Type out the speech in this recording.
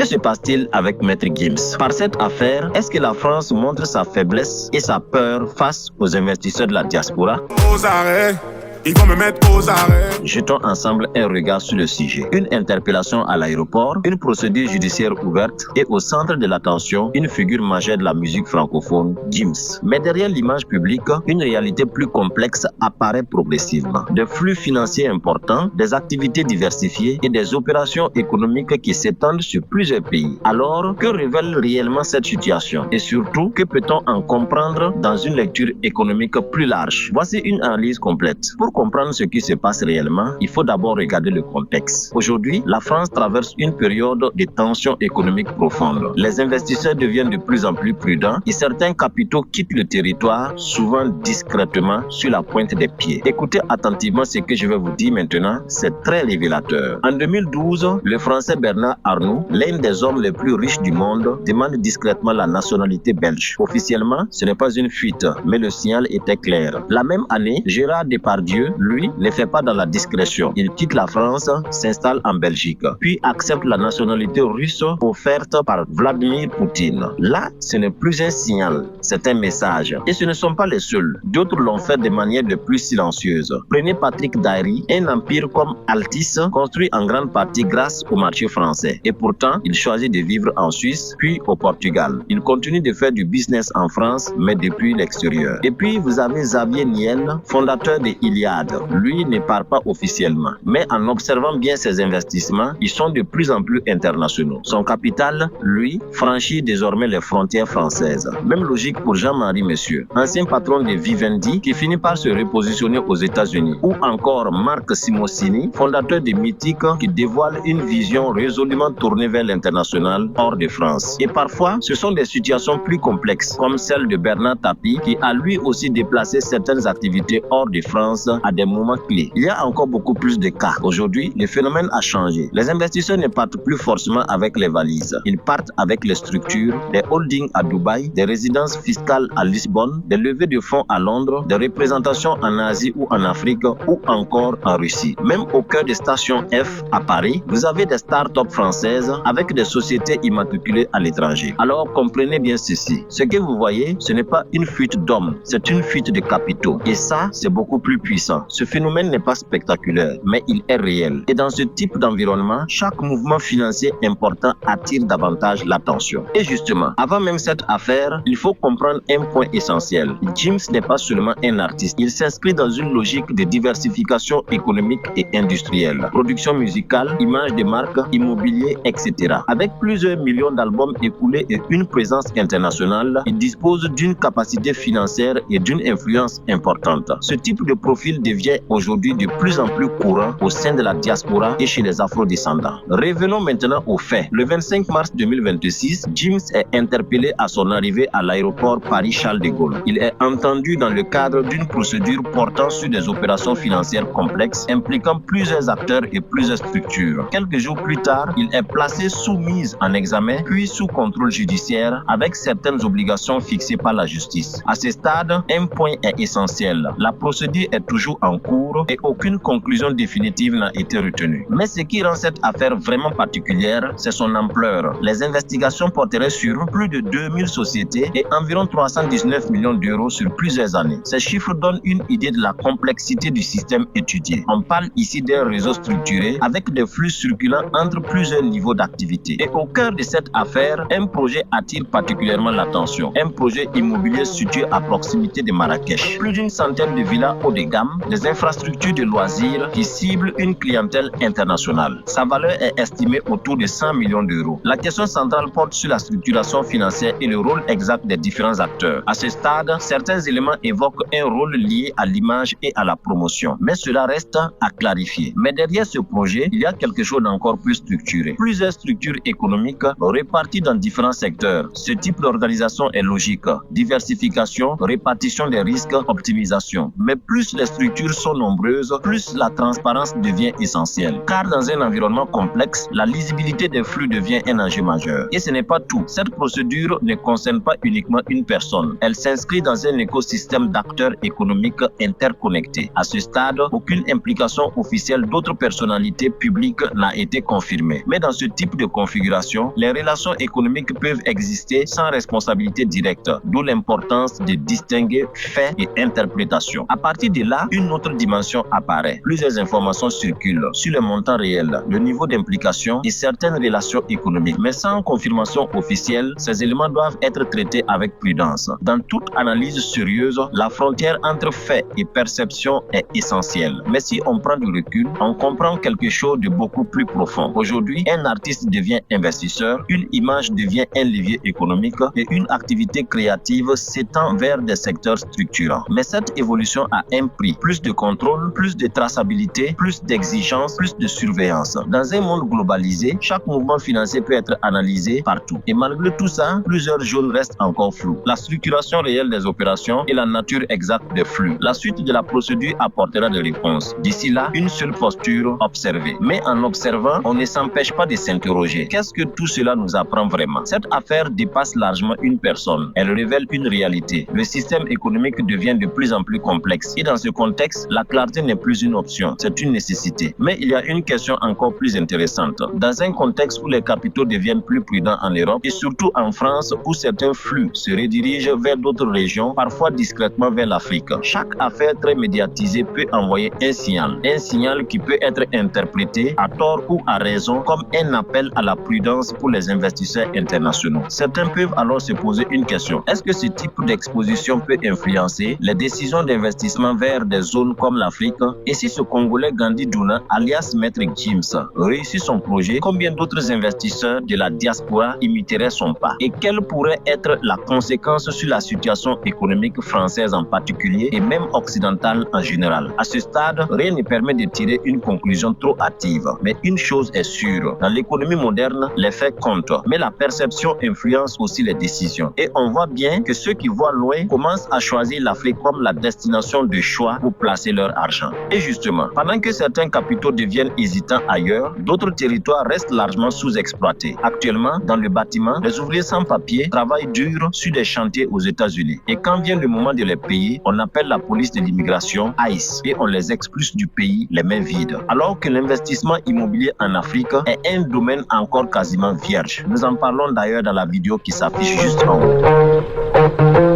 Que se passe-t-il avec Maître Gims? Par cette affaire, est-ce que la France montre sa faiblesse et sa peur face aux investisseurs de la diaspora? Aux arrêts. Ils vont me mettre aux arrêts. Jetons ensemble un regard sur le sujet. Une interpellation à l'aéroport, une procédure judiciaire ouverte et au centre de l'attention, une figure majeure de la musique francophone, Gims. Mais derrière l'image publique, une réalité plus complexe apparaît progressivement. Des flux financiers importants, des activités diversifiées et des opérations économiques qui s'étendent sur plusieurs pays. Alors, que révèle réellement cette situation? Et surtout, que peut-on en comprendre dans une lecture économique plus large? Voici une analyse complète. Pour comprendre ce qui se passe réellement, il faut d'abord regarder le contexte. Aujourd'hui, la France traverse une période de tensions économiques profondes. Les investisseurs deviennent de plus en plus prudents et certains capitaux quittent le territoire, souvent discrètement, sur la pointe des pieds. Écoutez attentivement ce que je vais vous dire maintenant, c'est très révélateur. En 2012, le Français Bernard Arnault, l'un des hommes les plus riches du monde, demande discrètement la nationalité belge. Officiellement, ce n'est pas une fuite, mais le signal était clair. La même année, Gérard Depardieu, lui, ne fait pas dans la discrétion. Il quitte la France, s'installe en Belgique, puis accepte la nationalité russe offerte par Vladimir Poutine. Là, ce n'est plus un signal, c'est un message. Et ce ne sont pas les seuls. D'autres l'ont fait de manière de plus silencieuse. Prenez Patrick Daery, un empire comme Altis, construit en grande partie grâce au marché français. Et pourtant, il choisit de vivre en Suisse, puis au Portugal. Il continue de faire du business en France, mais depuis l'extérieur. Et puis, vous avez Xavier Niel, fondateur de Iliad. Lui ne part pas officiellement, mais en observant bien ses investissements, ils sont de plus en plus internationaux. Son capital, lui, franchit désormais les frontières françaises. Même logique pour Jean-Marie Messier, ancien patron de Vivendi qui finit par se repositionner aux États-Unis. Ou encore Marc Simoncini, fondateur de Mythique qui dévoile une vision résolument tournée vers l'international hors de France. Et parfois, ce sont des situations plus complexes, comme celle de Bernard Tapie qui a lui aussi déplacé certaines activités hors de France à des moments clés. Il y a encore beaucoup plus de cas. Aujourd'hui, le phénomène a changé. Les investisseurs ne partent plus forcément avec les valises. Ils partent avec les structures, des holdings à Dubaï, des résidences fiscales à Lisbonne, des levées de fonds à Londres, des représentations en Asie ou en Afrique ou encore en Russie. Même au cœur des stations F à Paris, vous avez des start-up françaises avec des sociétés immatriculées à l'étranger. Alors comprenez bien ceci. Ce que vous voyez, ce n'est pas une fuite d'hommes, c'est une fuite de capitaux. Et ça, c'est beaucoup plus puissant. Ce phénomène n'est pas spectaculaire, mais il est réel. Et dans ce type d'environnement, chaque mouvement financier important attire davantage l'attention. Et justement, avant même cette affaire, il faut comprendre un point essentiel. Gims n'est pas seulement un artiste, il s'inscrit dans une logique de diversification économique et industrielle. Production musicale, image de marque, immobilier, etc. Avec plusieurs millions d'albums écoulés et une présence internationale, il dispose d'une capacité financière et d'une influence importante. Ce type de profil devient aujourd'hui de plus en plus courant au sein de la diaspora et chez les afro-descendants. Revenons maintenant aux faits. Le 25 mars 2026, Gims est interpellé à son arrivée à l'aéroport Paris-Charles de Gaulle. Il est entendu dans le cadre d'une procédure portant sur des opérations financières complexes impliquant plusieurs acteurs et plusieurs structures. Quelques jours plus tard, il est placé sous mise en examen puis sous contrôle judiciaire avec certaines obligations fixées par la justice. À ce stade, un point est essentiel. La procédure est toujours en cours et aucune conclusion définitive n'a été retenue. Mais ce qui rend cette affaire vraiment particulière, c'est son ampleur. Les investigations porteraient sur plus de 2000 sociétés et environ 319 millions d'euros sur plusieurs années. Ces chiffres donnent une idée de la complexité du système étudié. On parle ici d'un réseau structuré avec des flux circulant entre plusieurs niveaux d'activité. Et au cœur de cette affaire, un projet attire particulièrement l'attention. Un projet immobilier situé à proximité de Marrakech. Plus d'une centaine de villas haut de gamme, des infrastructures de loisirs qui ciblent une clientèle internationale. Sa valeur est estimée autour de 100 millions d'euros. La question centrale porte sur la structuration financière et le rôle exact des différents acteurs. À ce stade, certains éléments évoquent un rôle lié à l'image et à la promotion, mais cela reste à clarifier. Mais derrière ce projet, il y a quelque chose d'encore plus structuré. Plusieurs structures économiques réparties dans différents secteurs. Ce type d'organisation est logique. Diversification, répartition des risques, optimisation. Mais plus les structures structures sont nombreuses, plus la transparence devient essentielle. Car dans un environnement complexe, la lisibilité des flux devient un enjeu majeur. Et ce n'est pas tout. Cette procédure ne concerne pas uniquement une personne. Elle s'inscrit dans un écosystème d'acteurs économiques interconnectés. À ce stade, aucune implication officielle d'autres personnalités publiques n'a été confirmée. Mais dans ce type de configuration, les relations économiques peuvent exister sans responsabilité directe, d'où l'importance de distinguer faits et interprétations. À partir de là, une autre dimension apparaît. Plusieurs informations circulent sur le montant réel, le niveau d'implication et certaines relations économiques. Mais sans confirmation officielle, ces éléments doivent être traités avec prudence. Dans toute analyse sérieuse, la frontière entre faits et perception est essentielle. Mais si on prend du recul, on comprend quelque chose de beaucoup plus profond. Aujourd'hui, un artiste devient investisseur, une image devient un levier économique et une activité créative s'étend vers des secteurs structurants. Mais cette évolution a un prix. Plus de contrôle, plus de traçabilité, plus d'exigence, plus de surveillance. Dans un monde globalisé, chaque mouvement financier peut être analysé partout. Et malgré tout ça, plusieurs zones restent encore floues. La structuration réelle des opérations et la nature exacte des flux. La suite de la procédure apportera des réponses. D'ici là, une seule posture, observer. Mais en observant, on ne s'empêche pas de s'interroger. Qu'est-ce que tout cela nous apprend vraiment? Cette affaire dépasse largement une personne. Elle révèle une réalité. Le système économique devient de plus en plus complexe. Et dans ce contexte, la clarté n'est plus une option, c'est une nécessité. Mais il y a une question encore plus intéressante. Dans un contexte où les capitaux deviennent plus prudents en Europe et surtout en France où certains flux se redirigent vers d'autres régions, parfois discrètement vers l'Afrique, chaque affaire très médiatisée peut envoyer un signal qui peut être interprété à tort ou à raison comme un appel à la prudence pour les investisseurs internationaux. Certains peuvent alors se poser une question. Est-ce que ce type d'exposition peut influencer les décisions d'investissement vers des zones comme l'Afrique? Et si ce Congolais Gandhi Douna, alias Maître Gims, réussit son projet, combien d'autres investisseurs de la diaspora imiteraient son pas? Et quelle pourrait être la conséquence sur la situation économique française en particulier et même occidentale en général? À ce stade, rien ne permet de tirer une conclusion trop hâtive. Mais une chose est sûre, dans l'économie moderne, les faits comptent, mais la perception influence aussi les décisions. Et on voit bien que ceux qui voient loin commencent à choisir l'Afrique comme la destination de choix pour placer leur argent. Et justement, pendant que certains capitaux deviennent hésitants ailleurs, d'autres territoires restent largement sous-exploités. Actuellement, dans le bâtiment, les ouvriers sans papier travaillent dur sur des chantiers aux États-Unis. Et quand vient le moment de les payer, on appelle la police de l'immigration ICE et on les expulse du pays les mains vides. Alors que l'investissement immobilier en Afrique est un domaine encore quasiment vierge. Nous en parlons d'ailleurs dans la vidéo qui s'affiche juste en haut.